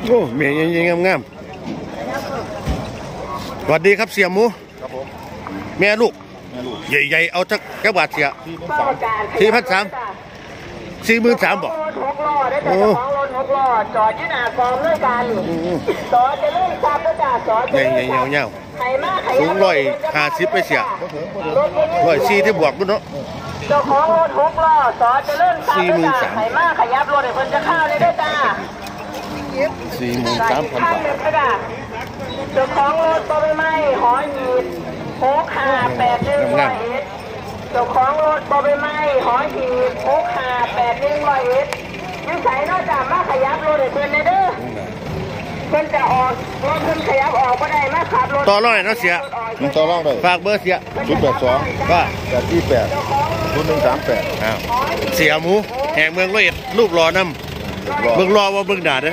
โอ้เมียยังงามๆสวัสดีครับเสียหมูครับผมแม่ลูกใหญ่ๆเอาจักบาทเสีย4,300บอกโอ้จอดยืนกองด้วยกันสอจะเล่นซับจ้าสอใหญ่ๆเงาๆสูง150ไปเสีย140ที่บวกด้วยเนาะเจ้าของรถ6 ล้อสอจะเล่นซับจ้าไข่มากขยับรถให้เพิ่นจะเข้าได้ด้วยจ้า43,000 บาทเจ้าของรถบ่ไม้หอหีบ6581เจ้าของรถบ่ไม้หอหีบ6581ยืนใส่นอกจากมาขยับรถให้เพิ่นเด้อเพิ่นจะออกรถเพิ่นขยับออกก็ได้มาขับรถต่อร้อยเนาะเสียมันต่อรองได้ฝากเบอร์เสีย082ก็828 0138อ้าวเสียหมูแห่งเมืองร้อยเอ็ดรูปรอนำเมืองรอว่าเมืองด่าเด้อ